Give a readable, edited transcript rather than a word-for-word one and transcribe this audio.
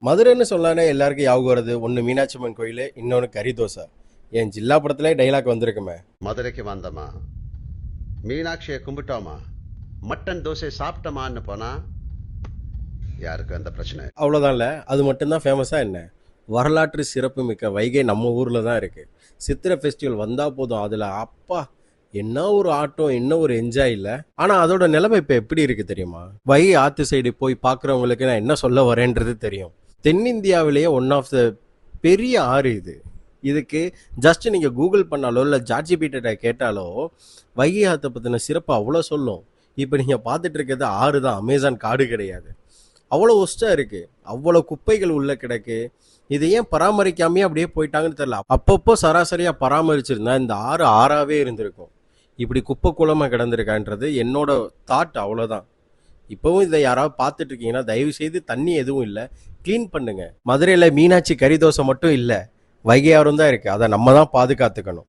மதுரைன்னு சொன்னாலே எல்லாருக்கும் ஞாபகம் வருது ஒன்று மீனாட்சி அம்மன் கோயில், இன்னொன்று கறி தோசை. என் ஜில்லா படத்துல டைலாக் வந்திருக்குமே. மதுரைக்கு வந்தோமா, மீனாட்சியை கும்பிட்டோமா, மட்டன் தோசை சாப்பிட்டோமான்னு போனா யாருக்கு அந்த பிரச்சனை? அவ்வளோதான்ல, அது மட்டும்தான் ஃபேமஸாக என்ன? வரலாற்று சிறப்பு மிக்க வைகை நம்ம ஊரில் தான் இருக்குது. சித்திரை ஃபெஸ்டிவல் வந்தால் போதும், அதில் அப்பா என்ன ஒரு ஆட்டம், என்ன ஒரு என்ஜாய் இல்லை. ஆனால் அதோட நிலைமை இப்போ எப்படி இருக்குது தெரியுமா? வைகை ஆற்று சைடு போய் பார்க்குறவங்களுக்கு நான் என்ன சொல்ல வரேன்றது தெரியும். தென்னிந்தியாவிலேயே ஒன் ஆஃப் த பெரிய ஆறு இது. இதுக்கு ஜஸ்ட் நீங்கள் கூகுள் பண்ணாலோ இல்லை ஜாட்ஜிபிட்ட கேட்டாலோ வைகை ஆற்றை பற்றின சிறப்பு அவ்வளோ சொல்லும். இப்போ நீங்கள் பார்த்துட்டு இருக்கிறது ஆறு தான், அமேசான் காடு கிடையாது. அவ்வளோ ஒஸ்ட்டாக இருக்குது, அவ்வளோ குப்பைகள் உள்ளே கிடக்கு. இதை ஏன் பராமரிக்காமே அப்படியே போயிட்டாங்கன்னு தெரியல. அப்பப்போ சராசரியாக பராமரிச்சிருந்தா இந்த ஆறு ஆறாவே இருந்திருக்கும். இப்படி குப்பை குளமாக கிடந்திருக்கான்றது என்னோட தாட், அவ்வளோதான். இப்போவும் இதை யாராவது பார்த்துட்டு இருக்கீங்கன்னா தயவு செய்து தண்ணி எதுவும் இல்லை, க்ளீன் பண்ணுங்க. மதுரையில் மீனாட்சி கறி தோசை மட்டும் இல்லை, வைகை ஆறும் தான் இருக்குது. அதை நம்ம தான் பாதுகாத்துக்கணும்.